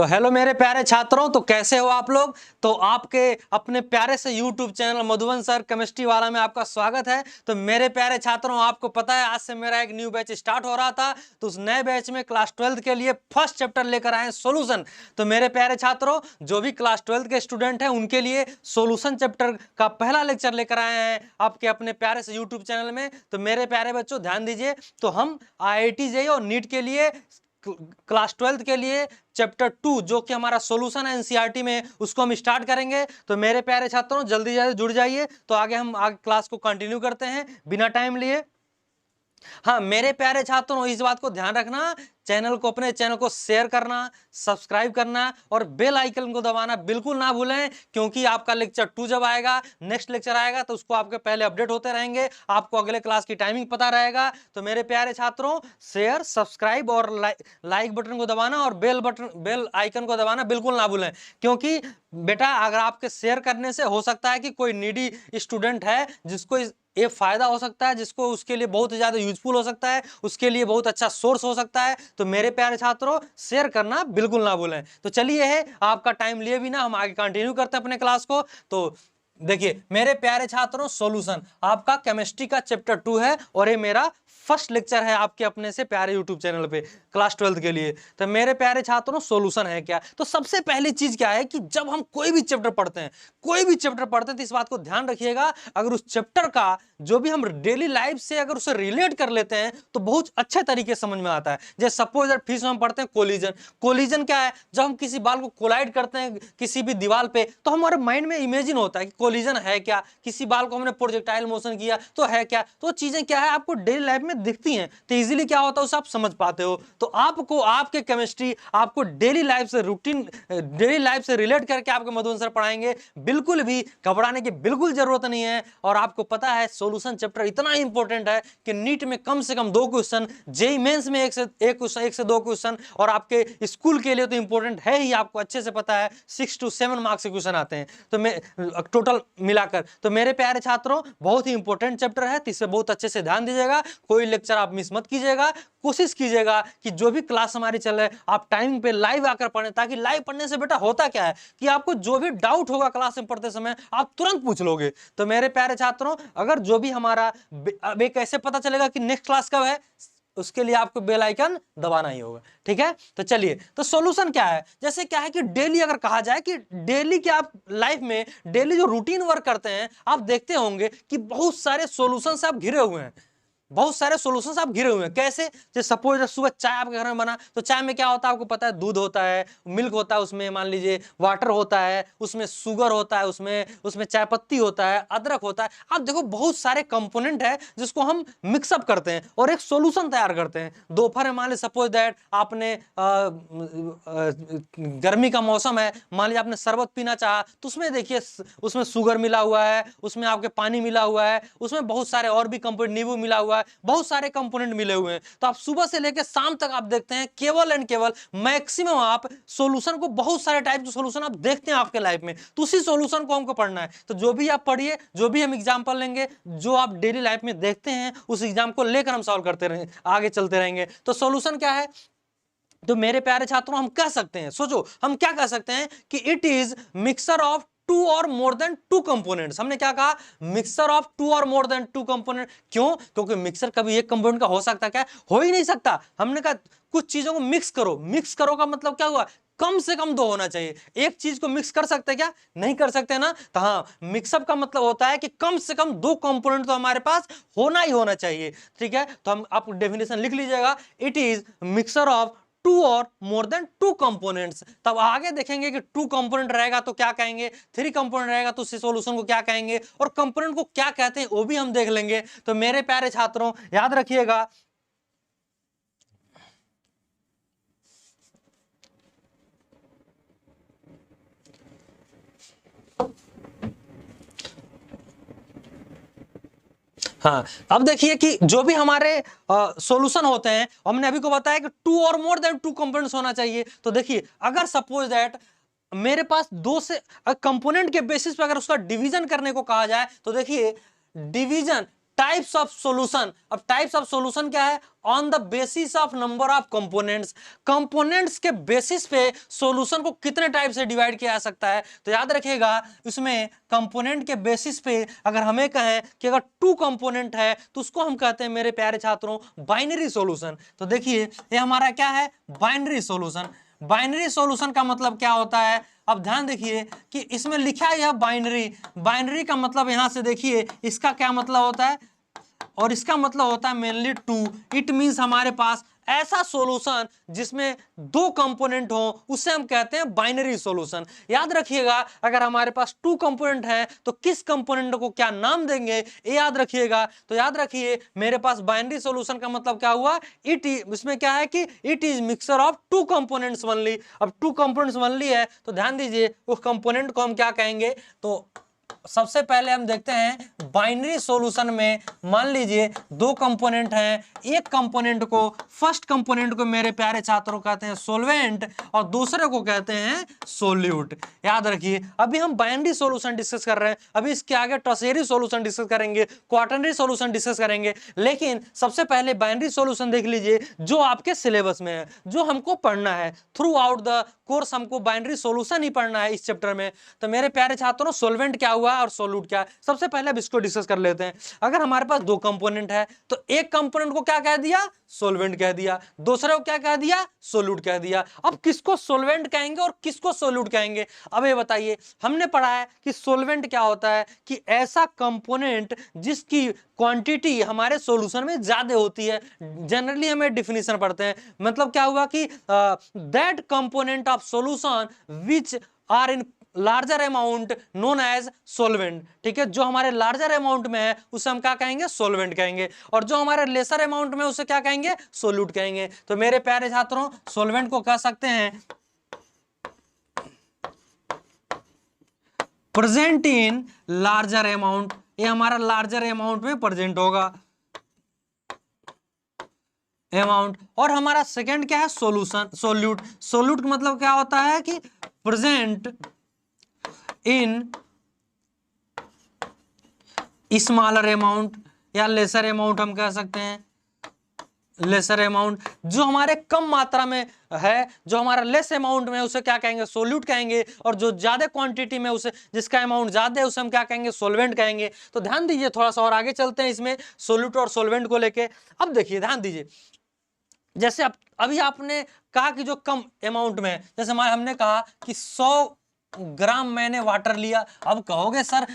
तो हेलो मेरे प्यारे छात्रों, तो कैसे हो आप लोग। तो आपके अपने प्यारे से YouTube channel Madhuban sir chemistry वाला में आपका स्वागत है। तो मेरे प्यारे छात्रों, आपको पता है आज से मेरा एक न्यू बैच स्टार्ट हो रहा था। तो उस नए बैच में क्लास 12th के लिए फर्स्ट चैप्टर लेकर आए सॉल्यूशन। तो मेरे प्यारे छात्रों, जो भी क्लास 12th के स्टूडेंट हैं उनके लिए सॉल्यूशन चैप्टर का पहला लेक्चर लेकर आए हैं आपके अपने प्यारे से YouTube चैनल में। तो मेरे प्यारे बच्चों ध्यान दीजिए, तो हम IIT JEE और नीट के लिए क्लास 12th के लिए चैप्टर 2 जो कि हमारा सॉल्यूशन है एनसीईआरटी में, उसको हम स्टार्ट करेंगे। तो मेरे प्यारे छात्रों जल्दी जल्दी जुड़ जाइए। तो आगे हम आगे क्लास को कंटिन्यू करते हैं बिना टाइम लिए। हाँ मेरे प्यारे छात्रों, इस बात को ध्यान रखना, अपने चैनल को शेयर करना, सब्सक्राइब करना और बेल आइकन को दबाना बिल्कुल ना भूलें, क्योंकि आपका लेक्चर 2 जब आएगा, नेक्स्ट लेक्चर आएगा, तो उसको आपके पहले अपडेट होते रहेंगे, आपको अगले क्लास की टाइमिंग पता रहेगा। तो मेरे प्यारे छात्रों, शेयर, सब्सक्राइब और लाइक बटन को दबाना और बेल आइकन को दबाना बिल्कुल ना भूलें, क्योंकि बेटा अगर आपके शेयर करने से हो सकता है कि कोई नीडी स्टूडेंट है जिसको ये फायदा हो सकता है, जिसको उसके लिए बहुत ज्यादा यूजफुल हो सकता है, उसके लिए बहुत अच्छा सोर्स हो सकता है। तो मेरे प्यारे छात्रों शेयर करना बिल्कुल ना भूलें। तो चलिए है आपका टाइम लिए बिना हम आगे कंटिन्यू करते हैं अपने क्लास को। तो देखिए मेरे प्यारे छात्रों, सॉल्यूशन आपका केमिस्ट्री का चैप्टर 2 है और ये मेरा फर्स्ट लेक्चर है आपके अपने से प्यारे यूट्यूब चैनल पे क्लास 12th के लिए। तो मेरे प्यारे छात्रों सॉल्यूशन है क्या। तो सबसे पहली चीज क्या है कि जब हम कोई भी चैप्टर पढ़ते हैं तो इस बात को ध्यान रखिएगा, अगर उस चैप्टर का जो भी हम डेली लाइफ से अगर उसे रिलेट कर लेते हैं तो बहुत अच्छे तरीके से समझ में आता है। जैसे सपोज दैट फिजिक्स में हम पढ़ते हैं कोलिजन क्या है, जब हम किसी बाल को कोलाइड करते हैं किसी भी दीवार पे तो हमारे माइंड में इमेजिन होता है कि कोलिजन है क्या, किसी बाल को हमने प्रोजेक्टाइल मोशन किया तो है क्या। तो चीजें क्या है आपको डेली लाइफ में दिखती हैं, तो इजीली क्या होता है उसे आप समझ पाते हो। तो आपको आपके केमिस्ट्री आपको डेली लाइफ से रिलेट करके आपके मधुबन सर पढ़ाएंगे, बिल्कुल भी घबराने की बिल्कुल जरूरत नहीं है। और आपको पता है सॉल्यूशन चैप्टर इतना इंपॉर्टेंट है कि नीट में कम से कम 2 क्वेश्चन, जेईई मेंस में एक से 2 क्वेश्चन, और आपके स्कूल के लिए तो इंपॉर्टेंट है ही, आपको अच्छे से पता है 6 to 7 मार्क्स के क्वेश्चन आते हैं तो मैं टोटल मिलाकर। तो मेरे प्यारे छात्रों बहुत ही इंपॉर्टेंट चैप्टर है, तो इसे बहुत अच्छे से ध्यान दीजिएगा, कोई लेक्चर आप मिस मत कीजिएगा। कोशिश कीजिएगा कि जो भी क्लास हमारी चल रही है आप टाइमिंग पे लाइव आकर पढ़ें, ताकि लाइव पढ़ने से बेटा होता क्या है कि आपको जो भी डाउट होगा क्लास में पढ़ते समय आप तुरंत पूछ लोगे। तो मेरे प्यारे छात्रों, अगर जो भी हमारा अब कैसे पता चलेगा कि नेक्स्ट क्लास कब है, उसके लिए आपको बेल आइकन दबाना ही होगा, ठीक है। तो चलिए, तो सॉल्यूशन क्या है, जैसे क्या है कि डेली अगर कहा जाए कि डेली के आप लाइफ में डेली जो रूटीन वर्क करते हैं आप देखते होंगे कि बहुत सारे सॉल्यूशन से आप घिरे हुए हैं, बहुत सारे सॉल्यूशंस आप घिरे हुए हैं। कैसे, जैसे सपोज सुबह चाय आपके घर में बना, तो चाय में क्या होता है आपको पता है, दूध होता है, मिल्क होता है, उसमें मान लीजिए वाटर होता है, उसमें शुगर होता है, उसमें चाय पत्ती होता है, अदरक होता है। आप देखो बहुत सारे कंपोनेंट है जिसको हम मिक्सअप करते हैं और एक सॉल्यूशन तैयार करते हैं। दोपहर में मान लीजिए सपोज दैट आपने गर्मी का मौसम है, मान लीजिए आपने शरबत पीना चाहा, तो उसमें देखिए उसमें शुगर मिला हुआ है, उसमें आपके पानी मिला हुआ है, उसमें बहुत सारे और भी कंपोनेंट, नींबू मिला हुआ है, बहुत सारे कंपोनेंट मिले हुए हैं। तो आप सुबह से लेकर शाम तक आप देखते हैं केवल एंड केवल मैक्सिमम आप सॉल्यूशन को, बहुत सारे टाइप के सॉल्यूशन आप देखते हैं आपके लाइफ में, तो उसी सॉल्यूशन को हमको पढ़ना है। तो जो भी आप पढ़िए, जो भी हम एग्जांपल लेंगे, जो आप डेली लाइफ में देखते हैं उस एग्जाम को लेकर हम सॉल्व करते रहेंगे, आगे चलते रहेंगे। तो सॉल्यूशन क्या है, तो मेरे प्यारे छात्रों हम कह सकते हैं, सोचो हम क्या कह सकते हैं कि इट इज मिक्सचर ऑफ 2 और मोर देन 2 कंपोनेंट्स। हमने क्या कहा, मिक्सचर ऑफ 2 और मोर देन 2 कंपोनेंट। क्यों, क्योंकि मिक्सचर कभी एक कंपोनेंट का हो सकता क्या, हो ही नहीं सकता। हमने कहा कुछ चीजों को मिक्स करो, मिक्स करो का मतलब क्या हुआ, कम से कम 2 होना चाहिए। एक चीज को मिक्स कर सकते क्या, नहीं कर सकते ना। तो हाँ, मिक्सअप का मतलब होता है कि कम से कम 2 कंपोनेंट तो हमारे पास होना ही होना चाहिए, ठीक है। तो हम आप डेफिनेशन लिख लीजिएगा, इट इज मिक्सचर ऑफ 2 और मोर देन 2 कंपोनेंट्स। तब आगे देखेंगे कि 2 कंपोनेंट रहेगा तो क्या कहेंगे, 3 कंपोनेंट रहेगा तो उस सॉल्यूशन को क्या कहेंगे, और कंपोनेंट को क्या कहते हैं वो भी हम देख लेंगे। तो मेरे प्यारे छात्रों याद रखिएगा, हाँ अब देखिए कि जो भी हमारे सॉल्यूशन होते हैं, हमने अभी को बताया कि 2 और मोर देन 2 कंपोनेंट्स होना चाहिए। तो देखिए अगर सपोज दैट मेरे पास 2 से कंपोनेंट के बेसिस पे अगर उसका डिवीजन करने को कहा जाए, तो देखिए डिवीजन टाइप्स ऑफ सॉल्यूशन। अब टाइप्स ऑफ सॉल्यूशन क्या है? On the basis of number of components, components के बेसिस पे सॉल्यूशन को कितने टाइप से डिवाइड किया जा सकता है। तो याद रखिएगा इसमें कंपोनेंट के बेसिस पे अगर हमें कहें कि अगर 2 कंपोनेंट है तो उसको हम कहते हैं मेरे प्यारे छात्रों बाइनरी सॉल्यूशन। तो देखिए ये हमारा क्या है? Binary solution. बाइनरी सॉल्यूशन का मतलब क्या होता है? अब ध्यान देखिए कि इसमें लिखा है यह बाइनरी, बाइनरी का मतलब यहां से देखिए इसका क्या मतलब होता है, और इसका मतलब होता है मेनली 2। इट मींस हमारे पास ऐसा सॉल्यूशन जिसमें 2 कंपोनेंट हो उसे हम कहते हैं बाइनरी सॉल्यूशन। याद रखिएगा अगर हमारे पास 2 कंपोनेंट हैं तो किस कंपोनेंट को क्या नाम देंगे ये याद रखिएगा। तो याद रखिए मेरे पास बाइनरी सॉल्यूशन का मतलब क्या हुआ? इसमें क्या है कि it is mixture of 2 components only. अब 2 कंपोनेंट्स ओनली है तो ध्यान दीजिए उस कंपोनेंट को हम क्या कहेंगे। तो सबसे पहले हम देखते हैं बाइनरी सॉल्यूशन में मान लीजिए 2 कंपोनेंट हैं, एक कंपोनेंट को फर्स्ट कंपोनेंट को मेरे प्यारे छात्रों कहते हैं सॉल्वेंट और दूसरे को कहते हैं सोल्यूट। याद रखिए अभी हम बाइनरी सॉल्यूशन डिस्कस कर रहे हैं, अभी इसके आगे टर्शियरी सॉल्यूशन डिस्कस करेंगे, क्वाटरनरी सॉल्यूशन डिस्कस करेंगे, लेकिन सबसे पहले बाइनरी सॉल्यूशन देख लीजिए जो आपके सिलेबस में है, जो हमको पढ़ना है थ्रू आउट द कोर्स। हमको बाइनरी सॉल्यूशन ही पढ़ना है इस चैप्टर में। तो मेरे प्यारे छात्रों सॉल्वेंट क्या हुआ और सोल्यूट क्या है, सबसे पहले अब इसको डिस्कस कर लेते हैं। अगर हमारे पास 2 कंपोनेंट है तो एक कंपोनेंट को क्या कह दिया? सॉल्वेंट कह दिया, दूसरे को क्या कह दिया? सोल्यूट कह दिया। अब किसको सॉल्वेंट कहेंगे और किसको सोल्यूट कहेंगे? अब ये बताइए, हमने पढ़ा है कि सॉल्वेंट क्या होता है कि ऐसा कंपोनेंट जिसकी क्वांटिटी हमारे सॉल्यूशन में ज्यादा होती है। जनरली हमें डिफिनीशन पढ़ते हैं, मतलब क्या हुआ कि that component of solution which are in larger amount known as solvent. ठीक है, जो हमारे लार्जर अमाउंट में है उसे हम क्या कहेंगे? सोलवेंट कहेंगे, और जो हमारे लेसर अमाउंट में उसे क्या कहेंगे? सोल्यूट कहेंगे। तो मेरे प्यारे छात्रों सोलवेंट को कह सकते हैं प्रेजेंट इन लार्जर अमाउंट, ये हमारा लार्जर अमाउंट में प्रेजेंट होगा अमाउंट। और हमारा सेकंड क्या है? Solution solute. सोल्यूट का मतलब क्या होता है कि प्रेजेंट इन स्मॉलर अमाउंट या लेसर अमाउंट हम कह सकते हैं। लेसर अमाउंट जो हमारे कम मात्रा में है, जो हमारा लेस अमाउंट में है उसे क्या कहेंगे? सोल्यूट कहेंगे, और जो ज्यादा क्वांटिटी में उसे जिसका अमाउंट ज्यादा है उसे हम क्या कहेंगे? सोलवेंट कहेंगे। तो ध्यान दीजिए थोड़ा सा और आगे चलते हैं इसमें सोल्यूट और सोलवेंट को लेके। अब देखिए ध्यान दीजिए, जैसे अभी आपने कहा कि जो कम अमाउंट में है, जैसे हमने कहा कि 100 ग्राम मैंने वाटर लिया। अब कहोगे सर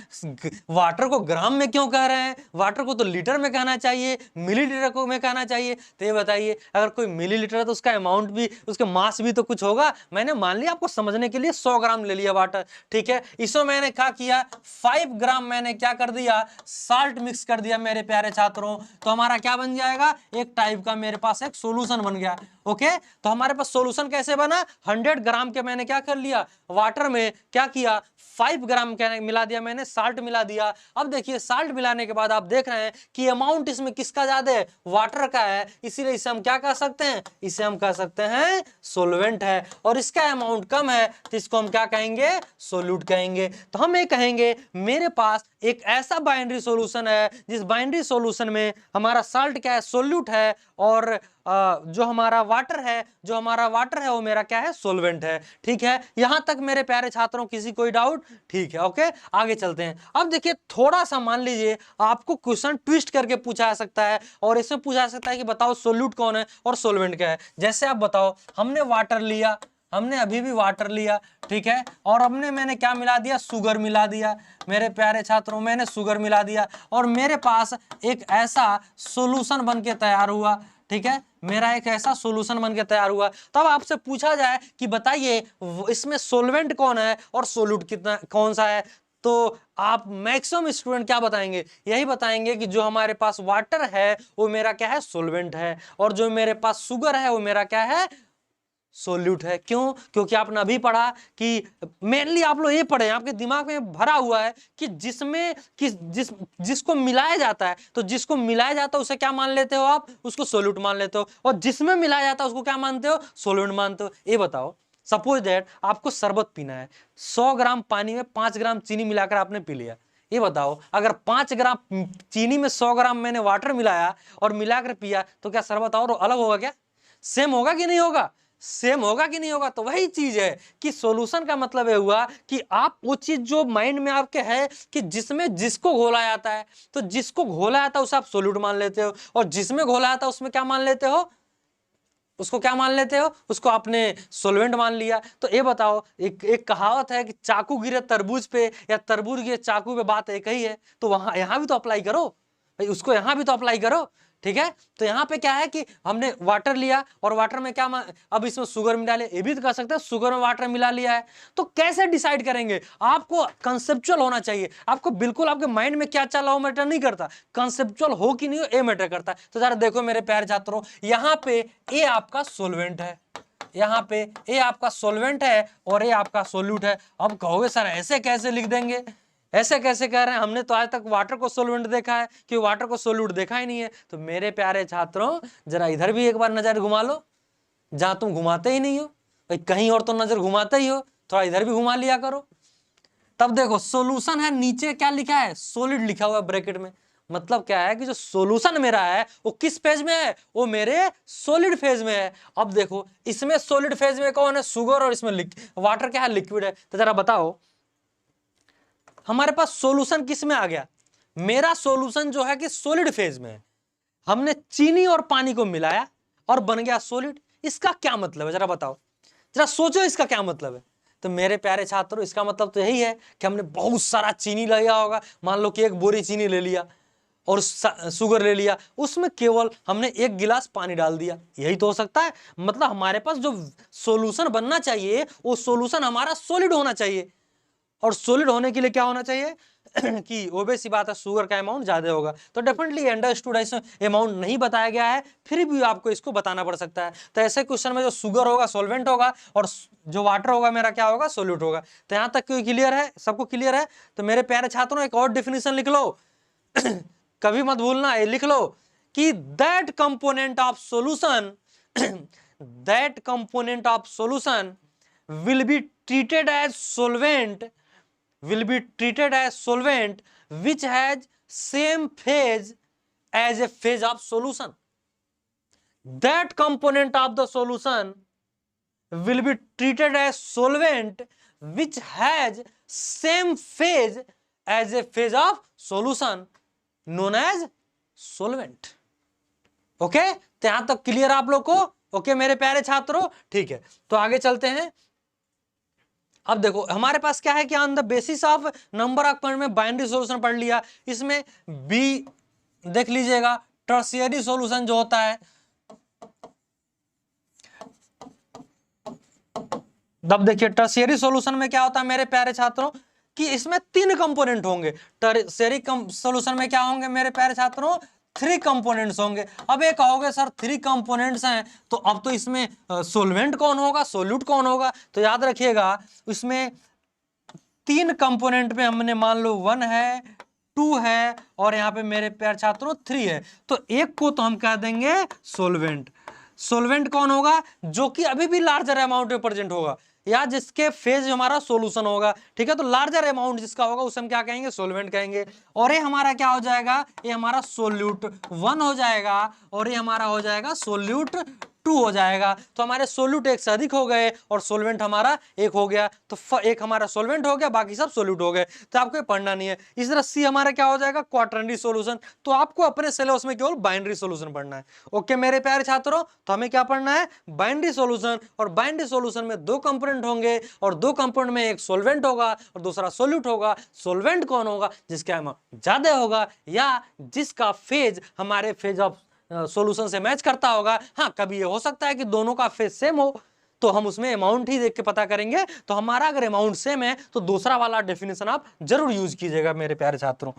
वाटर को ग्राम में क्यों कह रहे हैं? वाटर को तो लीटर में कहना चाहिए, मिलीलीटर को में कहना चाहिए। तो ये बताइए अगर कोई मिलीलीटर है तो उसका अमाउंट भी, उसके मास भी तो कुछ होगा। मैंने मान लिया आपको समझने के लिए 100 ग्राम ले लिया वाटर, ठीक है। इसमें मैंने क्या किया? 5 ग्राम मैंने क्या कर दिया? साल्ट मिक्स कर दिया मेरे प्यारे छात्रों। तो हमारा क्या बन जाएगा? एक टाइप का मेरे पास एक सोल्यूशन बन गया। ओके, तो हमारे पास सोल्यूशन कैसे बना? 100 ग्राम के मैंने क्या कर लिया? वाटर में क्या किया? 5 ग्राम मिला दिया मैंने, साल्ट मिला दिया। अब देखिए साल्ट मिलाने के बाद आप देख रहे हैं कि अमाउंट इसमें किसका ज्यादा है? वाटर का है, इसीलिए इसे हम क्या कह सकते हैं? इसे हम कह सकते हैं सोल्वेंट है। और इसका अमाउंट कम है तो इसको हम क्या कहेंगे? सोल्यूट कहेंगे। तो हम ये कहेंगे मेरे पास एक ऐसा बाइनरी सॉल्यूशन है जिस बाइनरी सॉल्यूशन में हमारा साल्ट क्या है? सोल्यूट है, और जो हमारा वाटर है वो मेरा क्या है? सोल्वेंट है। ठीक है, यहां तक मेरे प्यारे छात्रों किसी कोई डाउट? ठीक है, ओके आगे चलते हैं। अब देखिए थोड़ा सा मान लीजिए आपको क्वेश्चन ट्विस्ट करके पूछा जा सकता है, और इसमें पूछा जा सकता है कि बताओ सोल्यूट कौन है और सोल्वेंट क्या है। जैसे आप बताओ, हमने वाटर लिया, हमने अभी भी वाटर लिया, ठीक है, और मैंने क्या मिला दिया? शुगर मिला दिया। मेरे प्यारे छात्रों मैंने शुगर मिला दिया, और मेरे पास एक ऐसा सॉल्यूशन बन के तैयार हुआ। ठीक है, मेरा एक ऐसा सॉल्यूशन बन के तैयार हुआ। तब आपसे पूछा जाए कि बताइए इसमें सोल्वेंट कौन है और सोल्यूट कितना कौन सा है, तो आप मैक्सिमम स्टूडेंट क्या बताएंगे? यही बताएंगे कि जो हमारे पास वाटर है वो मेरा क्या है? सोल्वेंट है, और जो मेरे पास शुगर है वो मेरा क्या है? सोल्यूट है। क्यों? क्योंकि आपने अभी पढ़ा कि मेनली आप लोग ये पढ़े, आपके दिमाग में भरा हुआ है कि जिसको मिलाया जाता है, तो जिसको मिलाया जाता है उसे क्या मान लेते हो आप? उसको सोल्यूट मान लेते हो, और जिसमें मिलाया जाता है उसको क्या मानते हो? सोल्वेंट मानते हो। ये बताओ, सपोज दैट आपको शरबत पीना है, 100 ग्राम पानी में 5 ग्राम चीनी मिलाकर आपने पी लिया, ये बताओ, अगर 5 ग्राम चीनी में 100 ग्राम मैंने वाटर मिलाया और मिलाकर पिया तो क्या शरबत और अलग होगा क्या? सेम होगा कि नहीं होगा? सेम होगा कि नहीं होगा? तो वही चीज है कि सॉल्यूशन का मतलब ये हुआ कि आप वो चीज जो माइंड में आपके है कि जिसमें जिसको घोला जाता है, तो जिसको घोला जाता है उसे आप सोल्यूट मान लेते हो, और जिसमें घोला जाता है उसमें क्या मान लेते हो? उसको क्या मान लेते हो? उसको आपने सोलवेंट मान लिया। तो ये बताओ, एक कहावत है कि चाकू गिरे तरबूज पे या तरबूज गिरे चाकू पे, बात एक ही है। तो वहां यहां भी तो अप्लाई करो भाई, उसको यहां भी तो अप्लाई करो। ठीक है, तो यहाँ पे क्या है कि हमने वाटर लिया और वाटर में क्या अब इसमें शुगर मिला लिया, ये भी तो कर सकते हैं शुगर में वाटर मिला लिया है। तो कैसे डिसाइड करेंगे? आपको कंसेप्चुअल होना चाहिए, आपको बिल्कुल आपके माइंड में क्या चल रहा हो मैटर नहीं करता, कंसेप्चुअल हो कि नहीं हो ये मैटर करता है। तो जरा देखो मेरे प्यारे छात्रों, यहाँ पे ये आपका सोलवेंट है, यहाँ पे ये आपका सोलवेंट है और ये आपका सोल्यूट है। अब कहोगे सर ऐसे कैसे लिख देंगे, ऐसे कैसे कह रहे हैं, हमने तो आज तक वाटर को सोल्वेंट देखा है कि वाटर को सोल्यूट देखा ही नहीं है। तो मेरे प्यारे छात्रों, जरा इधर भी एक बार नजर घुमा लो, जहां तुम घुमाते ही नहीं हो भाई, कहीं और तो नजर घुमाते ही हो, थोड़ा इधर भी घुमा लिया करो। तब देखो सॉल्यूशन है, नीचे क्या लिखा है? सॉलिड लिखा हुआ है ब्रैकेट में। मतलब क्या है कि जो सॉल्यूशन मेरा है वो किस फेज में है? वो मेरे सॉलिड फेज में है। अब देखो इसमें सॉलिड फेज में कौन है? शुगर, और इसमें वाटर क्या है? लिक्विड है। तो जरा बताओ हमारे पास सॉल्यूशन किस में आ गया? मेरा सॉल्यूशन जो है कि सॉलिड फेज में है। हमने चीनी और पानी को मिलाया और बन गया सॉलिड। इसका क्या मतलब है? जरा बताओ, जरा सोचो इसका क्या मतलब है। तो मेरे प्यारे छात्रों, इसका मतलब तो यही है कि हमने बहुत सारा चीनी लिया होगा, मान लो कि 1 बोरी चीनी ले लिया और शुगर ले लिया, उसमें केवल हमने 1 गिलास पानी डाल दिया, यही तो हो सकता है। मतलब हमारे पास जो सॉल्यूशन बनना चाहिए वो सॉल्यूशन हमारा सॉलिड होना चाहिए, और सॉलिड होने के लिए क्या होना चाहिए कि ओबे सी बात है, शुगर का अमाउंट ज्यादा होगा। तो डेफिनेटली अंडरस्टूड अमाउंट नहीं बताया गया है, फिर भी आपको इसको बताना पड़ सकता है। तो ऐसे क्वेश्चन में जो शुगर होगा सॉल्वेंट होगा और जो वाटर होगा मेरा क्या होगा? सोल्यूट होगा। तो यहां तक क्यों क्लियर है? सबको क्लियर है? तो मेरे प्यारे छात्रों एक और डेफिनेशन लिख लो कभी मत भूलना, ये लिख लो कि that component of solution that component of solution will be treated as solvent which has same phase as a phase of solution. That component of the solution will be treated as solvent which has same phase as a phase of solution known as solvent. Okay, तो यहां तक clear आप लोग को? Okay मेरे प्यारे छात्रों, ठीक है, तो आगे चलते हैं। अब देखो हमारे पास क्या है कि on the basis of number of point में बाइनरी सॉल्यूशन पढ़ लिया। इसमें बी देख लीजिएगा, टर्शियरी सॉल्यूशन जो होता है, अब देखिए टर्शियरी सॉल्यूशन में क्या होता है मेरे प्यारे छात्रों कि इसमें 3 कंपोनेंट होंगे। टर्शियरी सॉल्यूशन में क्या होंगे मेरे प्यारे छात्रों? 3 कंपोनेंट्स होंगे। अब ये कहोगे सर 3 कंपोनेंट्स हैं तो अब तो इसमें सोलवेंट कौन होगा, सोल्यूट कौन होगा? तो याद रखिएगा इसमें 3 कंपोनेंट में हमने मान लो 1 है, 2 है और यहाँ पे मेरे प्यारे छात्रों 3 है। तो एक को तो हम कह देंगे सोलवेंट। सोलवेंट कौन होगा? जो कि अभी भी लार्जर अमाउंट में प्रेजेंट होगा या जिसके फेज हमारा सॉल्यूशन होगा। ठीक है, तो लार्जर अमाउंट जिसका होगा उसे हम क्या कहेंगे? सोलवेंट कहेंगे। और ये हमारा क्या हो जाएगा? ये हमारा सोल्यूट 1 हो जाएगा और ये हमारा हो जाएगा सोल्यूट 2 हो जाएगा। तो हमारे सोल्यूट 1 से अधिक हो गए और सोलवेंट हमारा 1 हो गया। तो एक हमारा सोलवेंट हो गया, बाकी सब सोल्यूट हो गए। तो आपको पढ़ना नहीं है। इस तरह सी हमारा क्या हो जाएगा? Quaternary solution. तो आपको अपने सिलेबस में केवल बाइनरी सॉल्यूशन पढ़ना है। ओके मेरे प्यारे छात्रों, तो हमें क्या पढ़ना है? Binary solution. और बाइनरी सॉल्यूशन में 2 कंपोनेंट होंगे और 2 कंपोनेंट में एक सोलवेंट होगा और दूसरा सोल्यूट होगा। सोलवेंट कौन होगा? जिसका अमाउंट ज्यादा होगा या जिसका फेज हमारे फेज ऑफ सॉल्यूशन से मैच करता होगा। हाँ, कभी ये हो सकता है कि दोनों का फेज सेम हो तो हम उसमें अमाउंट ही देख के पता करेंगे। तो हमारा अगर अमाउंट सेम है तो दूसरा वाला डेफिनेशन आप जरूर यूज कीजिएगा मेरे प्यारे छात्रों।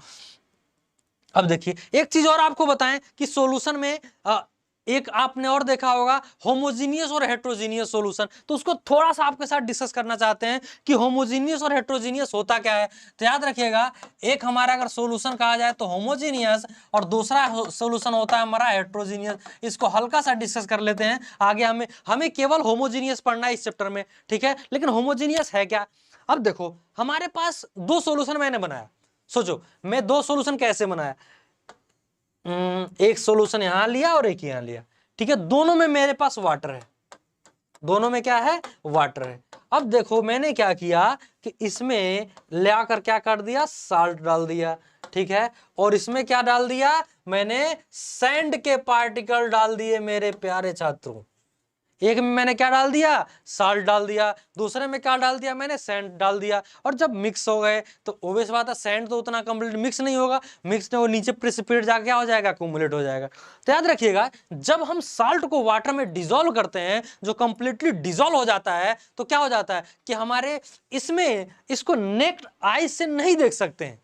अब देखिए एक चीज और आपको बताएं कि सॉल्यूशन में एक आपने और देखा होगा होमोजीनियस और हेट्रोजीनियस सॉल्यूशन। तो उसको थोड़ा सा आपके साथ डिस्कस करना चाहते हैं कि होमोजीनियस और हेट्रोजीनियस होता क्या है। तो याद रखिएगा, एक हमारा अगर सॉल्यूशन कहा जाए तो होमोजीनियस और दूसरा सॉल्यूशन होता है हमारा हेट्रोजीनियस। इसको हल्का सा डिस्कस कर लेते हैं आगे। हमें केवल होमोजीनियस पढ़ना है इस चैप्टर में, ठीक है। लेकिन होमोजीनियस है क्या? अब देखो हमारे पास 2 सॉल्यूशन मैंने बनाया, सोचो मैं दो सॉल्यूशन कैसे बनाया, एक सॉल्यूशन यहां लिया और एक यहां लिया, ठीक है, दोनों में मेरे पास वाटर है, दोनों में क्या है, वाटर है। अब देखो मैंने क्या किया कि इसमें ले आकर क्या कर दिया, साल्ट डाल दिया, ठीक है, और इसमें क्या डाल दिया, मैंने सैंड के पार्टिकल डाल दिए मेरे प्यारे छात्रों। एक में मैंने क्या डाल दिया, साल्ट डाल दिया, दूसरे में क्या डाल दिया, मैंने सैंड डाल दिया। और जब मिक्स हो गए तो ऑब्वियस बात है सैंड तो उतना कंप्लीट मिक्स नहीं होगा, मिक्स नहीं, वो नीचे प्रेसिपिटेट जाके क्या हो जाएगा, अक्यूमुलेट हो जाएगा। तो याद रखिएगा जब हम साल्ट को वाटर में डिसॉल्व करते हैं, जो कंप्लीटली डिसॉल्व हो जाता है, तो क्या हो जाता है कि हमारे इसमें इसको नेक्ड आई से नहीं देख सकते हैं,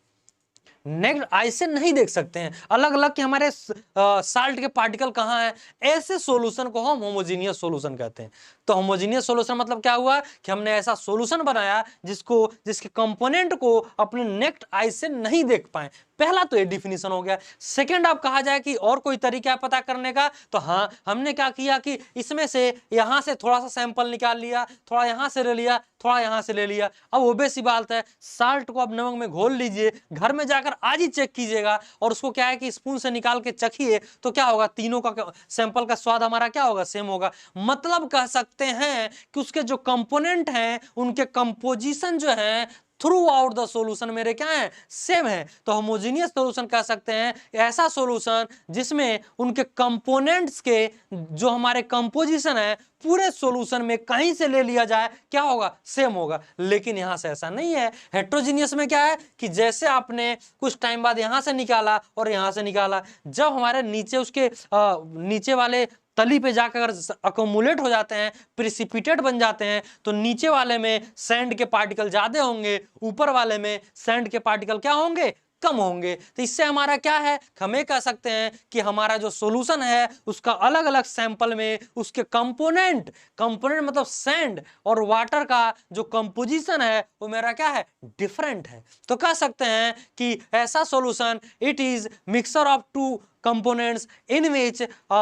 नेक्ड आई से नहीं देख सकते हैं अलग अलग कि हमारे साल्ट के पार्टिकल कहां हैं। ऐसे सॉल्यूशन को हम होमोजीनियस सॉल्यूशन कहते हैं। तो होमोजीनियस सॉल्यूशन मतलब क्या हुआ कि हमने ऐसा सॉल्यूशन बनाया जिसके कंपोनेंट को अपने नेक्ड आई से नहीं देख पाए। पहला तो ये डिफिनीशन हो गया। सेकंड आप कहा जाए कि और कोई तरीका है पता करने का, तो हाँ हमने क्या किया कि इसमें से यहां से थोड़ा सा सैंपल निकाल लिया, थोड़ा यहां से ले लिया, थोड़ा यहां से ले लिया। अब ओबेस सी बात है, साल्ट को अब नमक में घोल लीजिए, घर में जाकर आज ही चेक कीजिएगा, और उसको क्या है कि स्पून से निकाल के चखिए, तो क्या होगा, तीनों का सैंपल का स्वाद हमारा क्या होगा, सेम होगा। मतलब कह सकते हैं कि उसके जो कंपोनेंट हैं उनके कंपोजिशन जो है थ्रू आउट द सॉल्यूशन मेरे क्या है, सेम है। तो होमोजेनियस सॉल्यूशन कह सकते हैं ऐसा सॉल्यूशन जिसमें उनके कंपोनेंट्स के जो हमारे कंपोजिशन है पूरे सॉल्यूशन में कहीं से ले लिया जाए क्या होगा, सेम होगा। लेकिन यहां से ऐसा नहीं है। हेट्रोजीनियस में क्या है कि जैसे आपने कुछ टाइम बाद यहां से निकाला और यहां से निकाला, जब हमारे नीचे उसके नीचे वाले तली पे जाकर अगर अकोमुलेट हो जाते हैं, प्रिसिपिटेट बन जाते हैं, तो नीचे वाले में सैंड के पार्टिकल ज्यादा होंगे, ऊपर वाले में सैंड के पार्टिकल क्या होंगे, कम होंगे। तो इससे हमारा क्या है, हम ये कह सकते हैं कि हमारा जो सॉल्यूशन है उसका अलग अलग सैंपल में उसके कंपोनेंट मतलब सैंड और वाटर का जो कंपोजिशन है वो मेरा क्या है, डिफरेंट है। तो कह सकते हैं कि ऐसा solution it is mixture of two components in which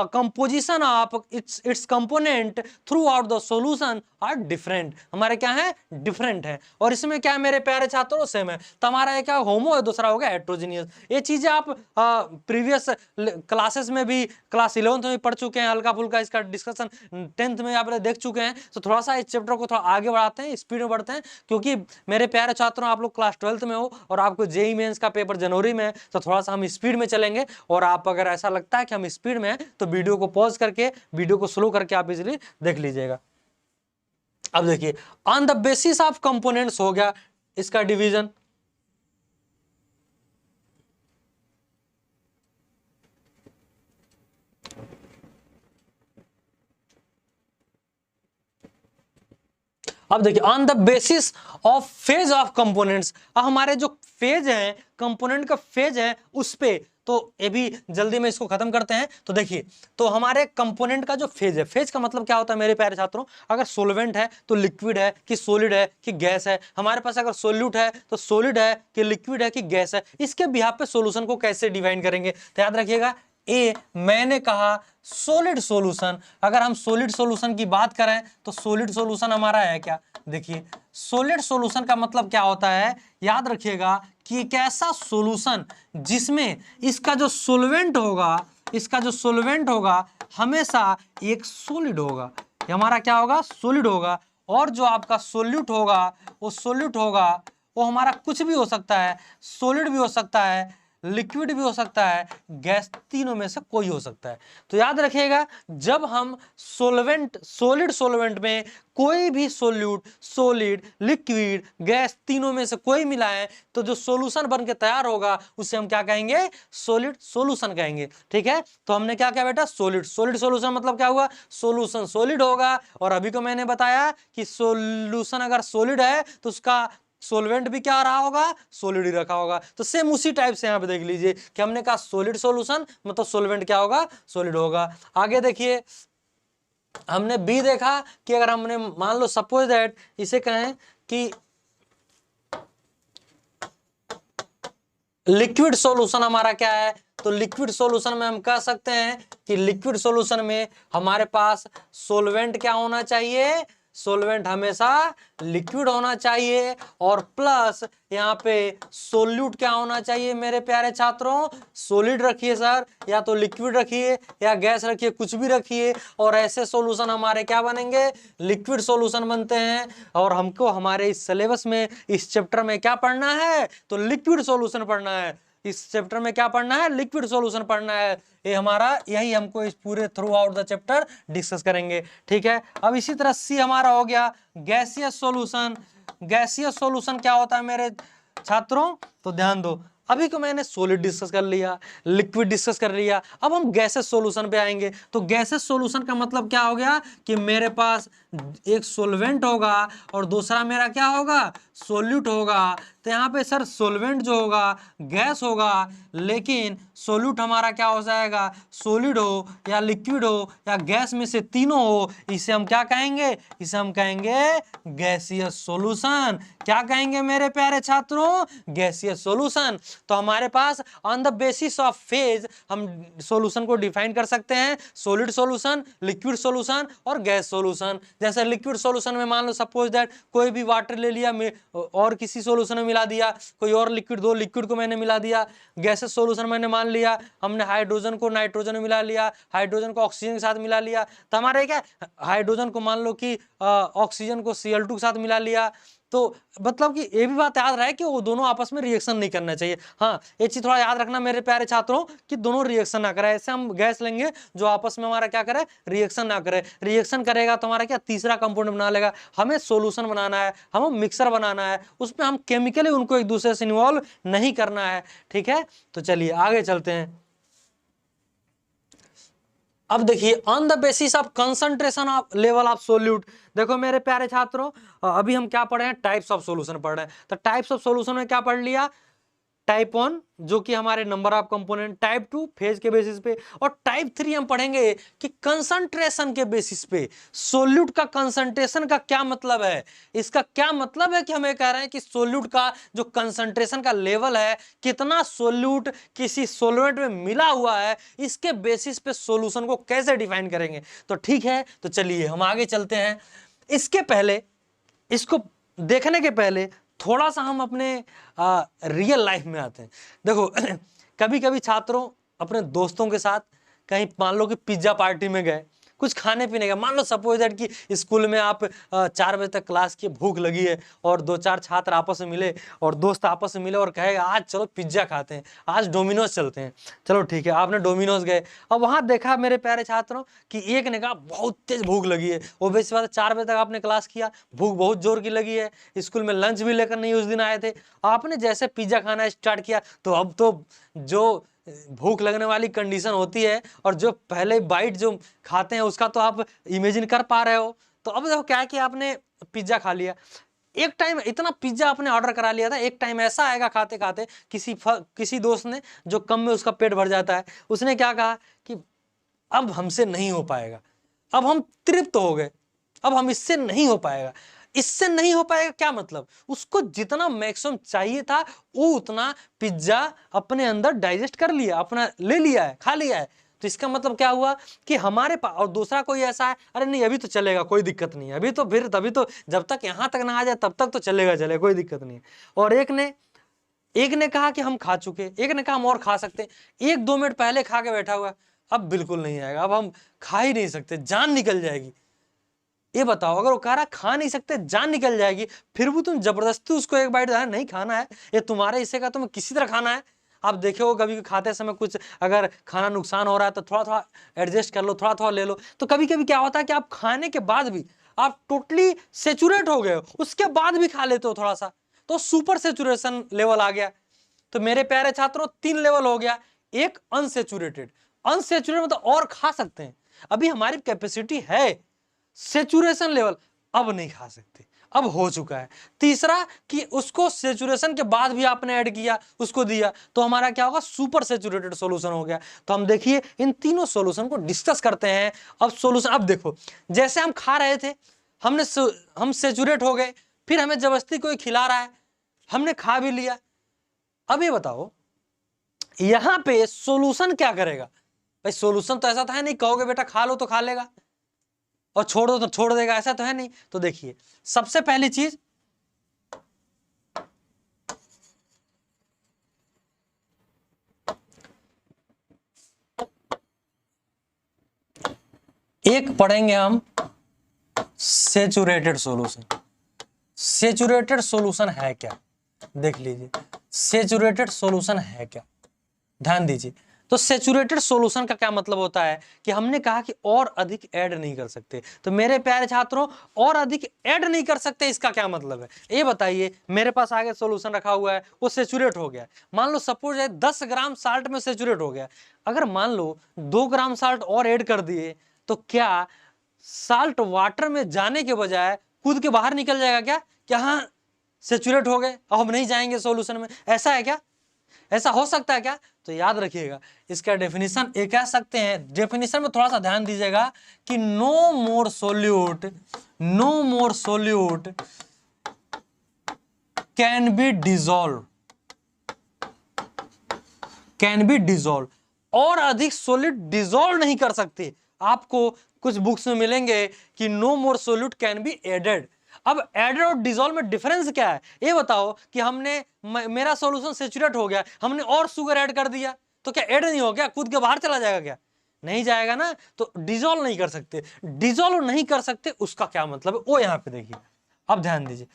composition of its component throughout the solution are different। हमारे क्या है, डिफरेंट है। और इसमें क्या है मेरे प्यारे छात्रों, सेम है। तो हमारा एक क्या होमो है, दूसरा हो गया हेट्रोजीनियस। ये चीजें आप प्रीवियस क्लासेस में भी क्लास 11th में पढ़ चुके हैं, हल्का फुल्का इसका डिस्कशन 10th में आप देख चुके हैं। तो थोड़ा सा इस चैप्टर को थोड़ा आगे बढ़ाते हैं, स्पीड में बढ़ते हैं, क्योंकि मेरे प्यारे छात्रों आप लोग क्लास 12th में हो और आपको जेईई मेंस का पेपर जनवरी में है, तो थोड़ा सा हम स्पीड में चलेंगे। और आप अगर ऐसा लगता है कि हम स्पीड में हैं तो वीडियो को पॉज करके वीडियो को स्लो करके आप इजीली देख लीजिएगा। अब देखिए on the basis of components हो गया इसका डिवीजन। अब देखिए on the basis of phase of components, अब हमारे जो फेज हैं, कंपोनेंट का फेज है उस पे, तो ये भी जल्दी में इसको खत्म करते हैं। तो देखिए तो हमारे कंपोनेंट का जो फेज है, फेज का मतलब क्या होता है मेरे प्यारे छात्रों, अगर सोल्वेंट है तो लिक्विड है कि सॉलिड है कि गैस है, हमारे पास अगर सोल्यूट है तो सॉलिड है कि लिक्विड है कि गैस है, इसके बिहाफ पे सॉल्यूशन को कैसे डिवाइन करेंगे। तो याद रखिएगा ए मैंने कहा सॉलिड सॉल्यूशन। अगर हम सॉलिड सॉल्यूशन की बात करें तो सॉलिड सॉल्यूशन हमारा है क्या, देखिए सॉलिड सॉल्यूशन का मतलब क्या होता है, याद रखिएगा कि एक ऐसा सॉल्यूशन जिसमें इसका जो सॉल्वेंट होगा, इसका जो सॉल्वेंट होगा हमेशा एक सॉलिड होगा, हमारा क्या होगा, सॉलिड होगा। और जो आपका सोल्यूट होगा वो सोल्यूट होगा, वो हमारा कुछ भी हो सकता है, सॉलिड भी हो सकता है, लिक्विड भी हो सकता है, गैस, तीनों में से कोई हो सकता है। तो याद रखिएगा जब हम सोल्वेंट सॉलिड सोल्वेंट में कोई भी सोल्यूट, सॉलिड, लिक्विड, गैस तीनों में से कोई मिलाएं तो जो सॉल्यूशन बन के तैयार होगा उसे हम क्या कहेंगे, सॉलिड सॉल्यूशन कहेंगे। ठीक है, तो हमने क्या किया बेटा, सॉलिड सॉलिड सॉल्यूशन मतलब क्या हुआ, सॉल्यूशन सॉलिड होगा। और अभी को मैंने बताया कि सॉल्यूशन अगर सॉलिड है तो उसका सोल्वेंट भी क्या रहा होगा, सॉलिड ही रखा होगा। तो सेम उसी टाइप से यहां पे देख लीजिए कि हमने कहा सॉलिड सॉल्यूशन मतलब सोल्वेंट क्या होगा, सॉलिड होगा। आगे देखिए हमने बी देखा कि अगर हमने मान लो सपोज दैट इसे कहें कि लिक्विड सॉल्यूशन हमारा क्या है, तो लिक्विड सॉल्यूशन में हम कह सकते हैं कि लिक्विड सॉल्यूशन में हमारे पास सोल्वेंट क्या होना चाहिए, सोलवेंट हमेशा लिक्विड होना चाहिए, और प्लस यहाँ पे सोल्यूट क्या होना चाहिए मेरे प्यारे छात्रों, सॉलिड रखिए सर, या तो लिक्विड रखिए या गैस रखिए, कुछ भी रखिए, और ऐसे सॉल्यूशन हमारे क्या बनेंगे, लिक्विड सॉल्यूशन बनते हैं। और हमको हमारे इस सिलेबस में इस चैप्टर में क्या पढ़ना है, तो लिक्विड सॉल्यूशन पढ़ना है। इस चैप्टर में क्या पढ़ना है, लिक्विड सॉल्यूशन पढ़ना है। ये हमारा यही हमको इस पूरे through out the chapter discuss करेंगे, ठीक है। अब इसी तरह सी हमारा हो गया गैसियस सॉल्यूशन। गैसियस सॉल्यूशन क्या होता है मेरे छात्रों, तो ध्यान दो, अभी को मैंने सॉलिड डिस्कस कर लिया, लिक्विड डिस्कस कर लिया, अब हम गैसेस सॉल्यूशन पे आएंगे। तो गैसेस सॉल्यूशन का मतलब क्या हो गया कि मेरे पास एक सॉल्वेंट होगा और दूसरा मेरा क्या होगा, सोल्यूट होगा। तो यहाँ पे सर सोल्वेंट जो होगा गैस होगा, लेकिन सोल्यूट हमारा क्या हो जाएगा, सॉलिड हो या लिक्विड हो या गैस में से तीनों हो, इसे हम क्या कहेंगे, इसे हम कहेंगे गैसियस सॉल्यूशन। क्या कहेंगे मेरे प्यारे छात्रों, गैसियस सॉल्यूशन। तो हमारे pass on the basis of phase हम सॉल्यूशन को डिफाइन कर सकते हैं, सॉलिड सॉल्यूशन, लिक्विड सॉल्यूशन और गैस सॉल्यूशन। जैसे लिक्विड सॉल्यूशन में मान लो सपोज दैट कोई भी वाटर ले लिया और किसी सॉल्यूशन में मिला दिया, कोई और लिक्विड, दो लिक्विड को मैंने मिला दिया। गैसेस सॉल्यूशन मैंने मान लिया, हमने हाइड्रोजन को नाइट्रोजन में मिला लिया, हाइड्रोजन को ऑक्सीजन के साथ मिला लिया, तो हमारे क्या, हाइड्रोजन को मान लो कि ऑक्सीजन को Cl2 के साथ मिला लिया। तो मतलब कि ये भी बात याद रहे कि वो दोनों आपस में रिएक्शन नहीं करना चाहिए। हाँ, ये चीज थोड़ा याद रखना मेरे प्यारे छात्रों कि दोनों रिएक्शन ना करें। ऐसे हम गैस लेंगे जो आपस में हमारा क्या करे, रिएक्शन ना करे। रिएक्शन करेगा तो हमारा क्या तीसरा कंपाउंड बना लेगा। हमें सॉल्यूशन बनाना है, हमें मिक्सर बनाना है, उसमें हम केमिकली उनको एक दूसरे से इन्वॉल्व नहीं करना है, ठीक है। तो चलिए आगे चलते हैं। अब देखिए on the basis of concentration of level of solute. देखो मेरे प्यारे छात्रों, अभी हम क्या पढ़े हैं, टाइप्स ऑफ सॉल्यूशन पढ़ रहे हैं। तो टाइप्स ऑफ सॉल्यूशन में क्या पढ़ लिया, टाइप 1 जो कि हमारे number of component, type 2 phase के बेसिस पे, और टाइप 3 हम पढ़ेंगे कि कंसंट्रेशन के बेसिस पे। सोल्यूट का कंसंट्रेशन का क्या मतलब है, इसका क्या मतलब है कि हम ये कह रहे हैं कि सोल्यूट का जो कंसंट्रेशन का लेवल है, कितना सोल्यूट किसी सोलवेंट में मिला हुआ है, इसके बेसिस पे सॉल्यूशन को कैसे डिफाइन करेंगे। तो ठीक है, तो चलिए हम आगे चलते हैं। इसके पहले, इसको देखने के पहले थोड़ा सा हम अपने रियल लाइफ में आते हैं। देखो कभी कभी छात्रों अपने दोस्तों के साथ कहीं मान लो कि पिज्जा पार्टी में गए, कुछ खाने पीने का, मान लो सपोज दैट कि स्कूल में आप 4 बजे तक क्लास की, भूख लगी है, और 2-4 छात्र आपस में मिले और दोस्त आपस में मिले और कहे आज चलो पिज्जा खाते हैं, आज डोमिनोज चलते हैं। चलो ठीक है, आपने डोमिनोज गए। अब वहां देखा मेरे प्यारे छात्रों कि एक ने कहा बहुत तेज भूख लगी है, वो बेसिक बात है 4 बजे तक आपने क्लास किया, भूख बहुत जोर की लगी है, स्कूल में लंच भी लेकर नहीं उस दिन आए थे, आपने जैसे पिज्जा खाना स्टार्ट किया तो अब तो जो भूख लगने वाली कंडीशन होती है और जो पहले बाइट जो खाते हैं उसका तो आप इमेजिन कर पा रहे हो। तो अब देखो क्या है कि आपने पिज्जा खा लिया, एक टाइम इतना पिज्जा आपने ऑर्डर करा लिया था, एक टाइम ऐसा आएगा खाते खाते किसी दोस्त ने जो कम में उसका पेट भर जाता है, उसने क्या कहा कि अब हमसे नहीं हो पाएगा, अब हम तृप्त हो गए, अब हम इससे नहीं हो पाएगा। इससे नहीं हो पाएगा क्या मतलब, उसको जितना मैक्सिमम चाहिए था वो उतना पिज्जा अपने अंदर डाइजेस्ट कर लिया, अपना ले लिया है, खा लिया है। तो इसका मतलब क्या हुआ कि हमारे पास, और दूसरा कोई ऐसा है अरे नहीं अभी तो चलेगा, कोई दिक्कत नहीं है, अभी तो फिर तभी तो जब तक यहां तक ना आ जाए तब तक तो चलेगा, कोई दिक्कत नहीं है। और एक ने कहा कि हम खा चुके, एक ने कहा हम और खा सकते, 1-2 मिनट पहले खा के बैठा हुआ, अब बिल्कुल नहीं आएगा, अब हम खा ही नहीं सकते, जान निकल जाएगी। ये बताओ अगर वो कह रहा खा नहीं सकते, जान निकल जाएगी, फिर भी तुम जबरदस्ती उसको एक बाइट नहीं खाना है, ये तुम्हारे हिस्से का, तुम्हें किसी तरह खाना है। आप देखे हो कभी खाते समय कुछ अगर खाना नुकसान हो रहा है तो थोड़ा थोड़ा एडजस्ट कर लो, थोड़ा थोड़ा ले लो। तो कभी कभी क्या होता है कि आप खाने के बाद भी आप टोटली सेचुरेट हो गए हो, उसके बाद भी खा लेते हो थोड़ा सा, तो सुपर सेचुरेशन लेवल आ गया। तो मेरे प्यारे छात्रों 3 लेवल हो गया, एक अनसेचुरेटेड, अनसेचुरेटेड मतलब और खा सकते हैं, अभी हमारी कैपेसिटी है, सेचुरेशन लेवल अब नहीं खा सकते, अब हो चुका है। तीसरा कि उसको सेचुरेशन के बाद भी आपने ऐड किया, उसको दिया, तो हमारा क्या होगा, सुपर सेचुरेटेड सॉल्यूशन हो गया। तो हम देखिए इन तीनों सॉल्यूशन को डिस्कस करते हैं। अब सॉल्यूशन, अब देखो जैसे हम खा रहे थे, हम सेचुरेट हो गए, फिर हमें जबरदस्ती कोई खिला रहा है, हमने खा भी लिया। अब ये बताओ यहां पे सॉल्यूशन क्या करेगा, भाई सॉल्यूशन तो ऐसा था नहीं कहोगे बेटा खा लो तो खा लेगा, और छोड़ दो तो छोड़ देगा, ऐसा तो है नहीं। तो देखिए सबसे पहली चीज, एक पढ़ेंगे हम सेचुरेटेड सॉल्यूशन। सेचुरेटेड सॉल्यूशन है क्या, देख लीजिए सेचुरेटेड सॉल्यूशन है क्या, ध्यान दीजिए। तो सेचुरेटेड सॉल्यूशन का क्या मतलब होता है कि हमने कहा कि और अधिक ऐड नहीं कर सकते। तो मेरे प्यारे छात्रों, और अधिक ऐड नहीं कर सकते, इसका क्या मतलब है ये बताइए। मेरे पास आगे सॉल्यूशन रखा हुआ है, वो सेचुरेट हो गया, मान लो सपोज है 10 ग्राम साल्ट में सेचुरेट हो गया। अगर मान लो 2 ग्राम साल्ट और ऐड कर दिए, तो क्या साल्ट वाटर में जाने के बजाय कूद के बाहर निकल जाएगा क्या? क्या हाँ सेचुरेट हो गए, अब हम नहीं जाएंगे सॉल्यूशन में, ऐसा है क्या? ऐसा हो सकता है क्या? तो याद रखिएगा इसका डेफिनेशन ये कह सकते हैं, डेफिनेशन में थोड़ा सा ध्यान दीजिएगा कि no more solute can be dissolve, और अधिक सॉलिड डिजोल्व नहीं कर सकते। आपको कुछ बुक्स में मिलेंगे कि no more solute can be added. अब एडेड और डिजोल्व में डिफरेंस क्या है ये बताओ। कि हमने मेरा सॉल्यूशन सेचुरेट हो गया, हमने और शुगर ऐड कर दिया, तो क्या ऐड नहीं हो गया, कूद के बाहर चला जाएगा क्या? नहीं जाएगा ना। तो डिजोल्व नहीं कर सकते, डिजोल्व नहीं कर सकते उसका क्या मतलब है वो यहां पे देखिए। अब ध्यान दीजिए,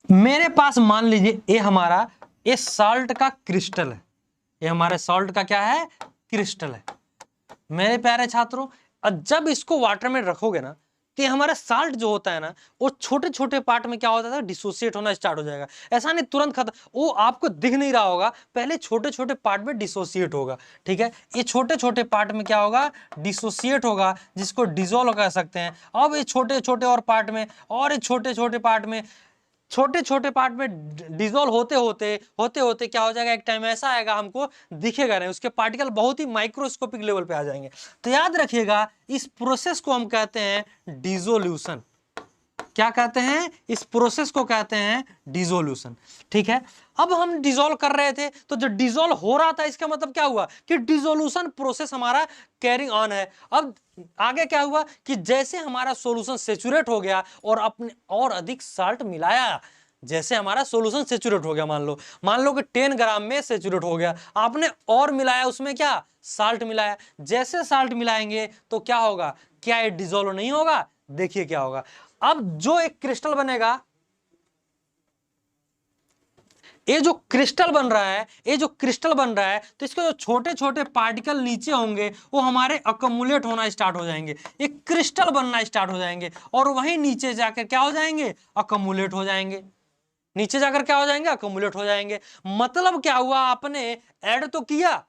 मेरे पास मान लीजिए ये सॉल्ट का क्रिस्टल है, ये हमारे सॉल्ट का क्या है, क्रिस्टल है। मेरे प्यारे छात्रों, जब इसको वाटर में रखोगे ना, तो हमारा साल्ट जो होता है ना, वो छोटे छोटे पार्ट में क्या होता है, डिसोसिएट होना स्टार्ट हो जाएगा। ऐसा नहीं तुरंत खत्म, वो आपको दिख नहीं रहा होगा, पहले छोटे छोटे पार्ट में डिसोसिएट होगा। ठीक है, ये छोटे छोटे पार्ट में क्या होगा, डिसोसिएट होगा, जिसको डिजोल्व कह सकते हैं। अब ये छोटे छोटे और पार्ट में, और ये छोटे छोटे पार्ट में, छोटे छोटे पार्ट में डिजोल्व होते होते क्या हो जाएगा, एक टाइम ऐसा आएगा हमको दिखेगा नहीं, उसके पार्टिकल बहुत ही माइक्रोस्कोपिक लेवल पे आ जाएंगे। तो याद रखिएगा इस प्रोसेस को हम कहते हैं डिसोल्यूशन। क्या कहते हैं, इस प्रोसेस को कहते हैं डिसोल्यूशन। ठीक है, अब हम डिसॉल्व कर रहे थे, तो जो डिसॉल्व हो रहा था इसका मतलब क्या हुआ कि डिसोल्यूशन प्रोसेस हमारा कैरिंग ऑन है। अब आगे क्या हुआ कि जैसे हमारा सॉल्यूशन सेचुरेट हो गया और अपने और अधिक साल्ट मिलाया, जैसे हमारा सॉल्यूशन सेचुरेट हो गया, मान लो कि 10 ग्राम में सेचुरेट हो गया, आपने और मिलाया, उसमें क्या साल्ट मिलाया। जैसे साल्ट मिलाएंगे तो क्या होगा, क्या ये डिसॉल्व नहीं होगा? देखिए क्या होगा, अब जो एक क्रिस्टल बनेगा, ये जो क्रिस्टल बन रहा है, तो इसके जो छोटे छोटे पार्टिकल नीचे होंगे वो हमारे अकमुलेट होना स्टार्ट हो जाएंगे, एक क्रिस्टल बनना स्टार्ट हो जाएंगे, और वहीं नीचे जाकर क्या हो जाएंगे, अकमुलेट हो जाएंगे। नीचे जाकर क्या हो जाएंगे, अकमुलेट हो जाएंगे। मतलब क्या हुआ, आपने ऐड तो किया,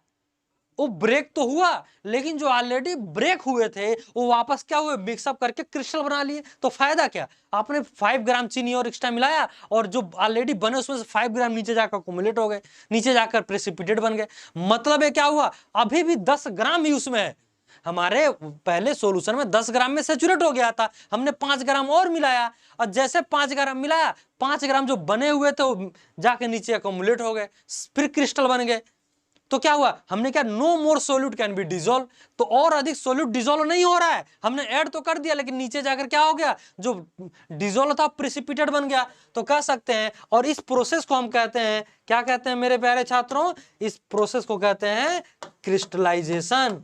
वो ब्रेक तो हुआ, लेकिन जो ऑलरेडी ब्रेक हुए थे वो वापस क्या हुए, मिक्सअप करके क्रिस्टल बना लिए। तो फायदा क्या, आपने 5 ग्राम चीनी और एक्स्ट्रा मिलाया, और जो ऑलरेडी बने उसमें से 5 ग्राम नीचे जाकर अक्यूमुलेट हो गए, नीचे जाकर प्रेसिपिटेट बन गए। मतलब ये क्या हुआ, अभी भी 10 ग्राम ही उसमें है। हमारे पहले सॉल्यूशन में 10 ग्राम में सेचुरेट हो गया था, हमने 5 ग्राम और मिलाया, और जैसे 5 ग्राम मिलाया, 5 ग्राम जो बने हुए थे वो जाके नीचे अक्यूमुलेट हो गए, फिर क्रिस्टल बन गए। तो क्या हुआ, हमने क्या, no more solute can be dissolve. तो और अधिक सोल्यूट डिसॉल्व नहीं हो रहा है, हमने ऐड तो कर दिया, लेकिन नीचे जाकर क्या हो गया, जो डिसॉल्व था प्रेसिपिटेट बन गया। तो कह सकते हैं, और इस प्रोसेस को हम कहते हैं, क्या कहते हैं मेरे प्यारे छात्रों, इस प्रोसेस को कहते हैं क्रिस्टलाइजेशन।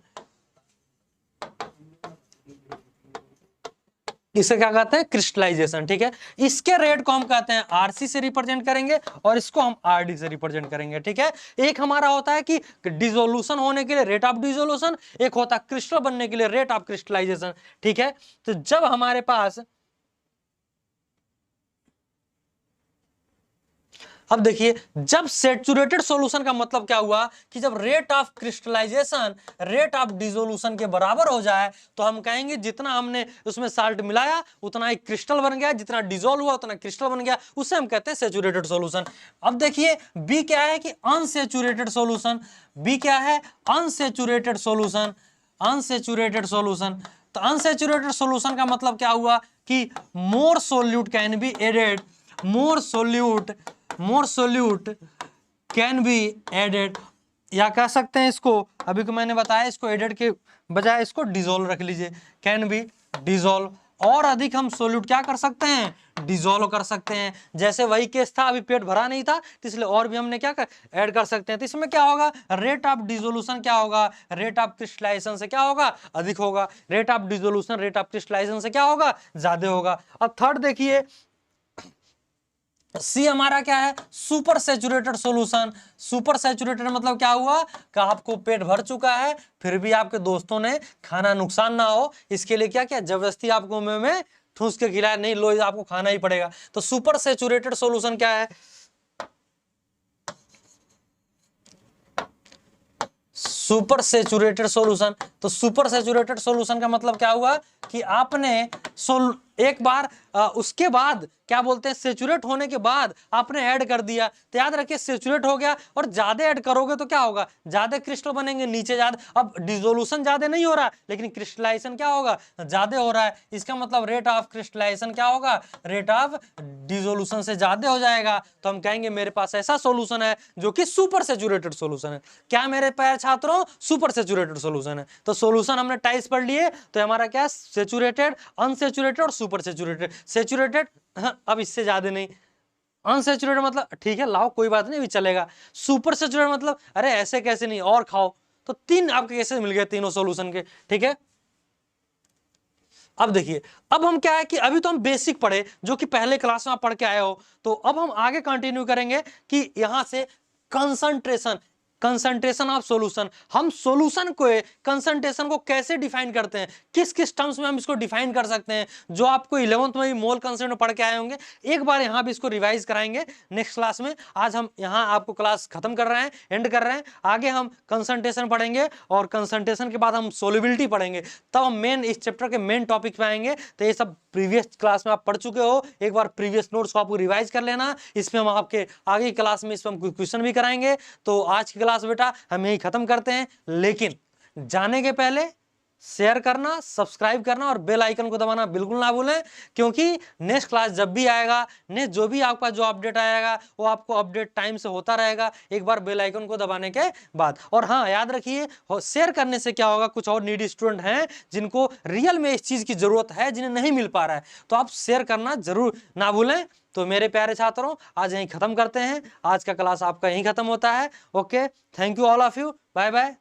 इसे क्या कहते हैं, क्रिस्टलाइजेशन। ठीक है, इसके रेट को हम कहते हैं आरसी से रिप्रेजेंट करेंगे, और इसको हम आरडी से रिप्रेजेंट करेंगे। ठीक है, एक हमारा होता है कि डिसोल्यूशन होने के लिए रेट ऑफ डिसोल्यूशन, एक होता है क्रिस्टल बनने के लिए रेट ऑफ क्रिस्टलाइजेशन। ठीक है, तो जब हमारे पास, अब देखिए, जब सेचुरेटेड सॉल्यूशन का मतलब क्या हुआ कि जब rate of crystallization rate of dissolution के बराबर हो जाए, तो हम कहेंगे जितना हमने उसमें साल्ट मिलाया उतना ही क्रिस्टल बन गया, जितना डिसॉल्व हुआ उतना क्रिस्टल बन गया, उसे हम कहते हैं सेचुरेटेड सॉल्यूशन। अब देखिए बी क्या है कि अनसेचुरेटेड सॉल्यूशन। बी क्या है, अनसेचुरेटेड सॉल्यूशन। अनसेचुरेटेड सॉल्यूशन, तो अनसेचुरेटेड सॉल्यूशन का मतलब क्या हुआ कि more solute can be added. More solute can be added, या कह सकते हैं इसको, अभी को मैंने बताया इसको एडेड के बजाय इसको डिजोल्व रख लीजिए, कैन बी डिजोल्व। और अधिक हम सोल्यूट क्या कर सकते हैं, डिजोल्व कर सकते हैं। जैसे वही केस था, अभी पेट भरा नहीं था तो इसलिए और भी हमने क्या ऐड कर सकते हैं। तो इसमें क्या होगा, रेट ऑफ डिसोल्यूशन क्या होगा, रेट ऑफ क्रिस्टलाइजेशन से क्या होगा, अधिक होगा। Rate of dissolution rate of crystallization से क्या होगा, ज्यादा होगा। अब थर्ड देखिए, सी हमारा क्या है, super saturated solution. Super saturated मतलब क्या हुआ कि आपको पेट भर चुका है फिर भी आपके दोस्तों ने खाना नुकसान ना हो इसके लिए क्या किया, जबरदस्ती आपको मुंह में ठूस के खिलाया, नहीं लो आपको खाना ही पड़ेगा। तो सुपर सैचुरेटेड सॉल्यूशन क्या है, सुपर सैचुरेटेड सॉल्यूशन। तो सुपर सैचुरेटेड सॉल्यूशन का मतलब क्या हुआ कि आपने एक बार उसके बाद क्या बोलते हैं, सेचुरेट होने के बाद आपने ऐड कर दिया, तो याद रखिए सेचुरेट हो गया और ज्यादा ऐड करोगे तो क्या होगा, ज्यादा क्रिस्टल बनेंगे नीचे ज्यादा। अब डिसोल्यूशन ज्यादा नहीं हो रहा लेकिन क्रिस्टलाइजेशन क्या होगा, ज्यादा हो रहा है। इसका मतलब रेट ऑफ क्रिस्टलाइजेशन क्या होगा, रेट ऑफ डिसोल्यूशन से ज्यादा हो जाएगा। तो हम कहेंगे मेरे पास ऐसा सॉल्यूशन है जो कि सुपर सैचुरेटेड सॉल्यूशन है। क्या मेरे प्यारे छात्रों, सुपर सैचुरेटेड सॉल्यूशन है। तो सॉल्यूशन हमने टाइप्स पढ़ लिए, तो हमारा क्या, सैचुरेटेड, अनसैचुरेटेड और सुपर सैचुरेटेड। सैचुरेटेड अब इससे ज्यादा नहीं, अनसैचुरेटेड मतलब ठीक है लाओ कोई बात नहीं भी चलेगा। सुपर सैचुरेटेड मतलब अरे ऐसे कैसे नहीं और खाओ। तो तीन आपके कैसे मिल गए तीनों सॉल्यूशन के, ठीक है। अब देखिए, अब हम क्या है कि अभी तो हम बेसिक पढ़े जो कि पहले क्लास में आप पढ़ के आए हो, तो अब हम आगे कंटिन्यू करेंगे कि यहां से कंसंट्रेशन, कंसंट्रेशन ऑफ सॉल्यूशन। हम सॉल्यूशन को, कंसंट्रेशन को कैसे डिफाइन करते हैं, किस किस टर्म्स में हम इसको डिफाइन कर सकते हैं, जो आपको 11th में भी मोल कंसेंट में पढ़ के आए होंगे। एक बार यहां भी इसको रिवाइज कराएंगे नेक्स्ट क्लास में। आज हम यहां आपको क्लास खत्म कर रहे हैं, एंड कर रहे हैं। आगे हम कंसंट्रेशन पढ़ेंगे और कंसंट्रेशन के बाद हम सोल्युबिलिटी पढ़ेंगे, तब हम मेन इस चैप्टर के मेन टॉपिक पे आएंगे। तो ये सब प्रीवियस क्लास में आप पढ़ चुके हो, एक बार प्रीवियस नोट्स को आपको रिवाइज कर लेना। इसमें हम आपके आगे क्लास में इसमें हम क्वेश्चन भी कराएंगे। तो आज की क्लास बेटा हम यही खत्म करते हैं, लेकिन जाने के पहले शेयर करना, सब्सक्राइब करना और बेल आइकन को दबाना बिल्कुल ना भूलें, क्योंकि नेक्स्ट क्लास जब भी आएगा, नेक्स्ट जो भी आपका जो अपडेट आएगा वो आपको अपडेट टाइम से होता रहेगा, एक बार बेल आइकन को दबाने के बाद। और हाँ याद रखिए, शेयर करने से क्या होगा, कुछ और नीडी स्टूडेंट हैं जिनको रियल में इस चीज की जरूरत है, जिन्हें नहीं मिल पा रहा है, तो आप शेयर करना जरूर ना भूलें। तो मेरे प्यारे छात्रों आज यहीं खत्म करते हैं, आज का क्लास आपका यहीं खत्म होता है। Okay, thank you all of you, bye bye.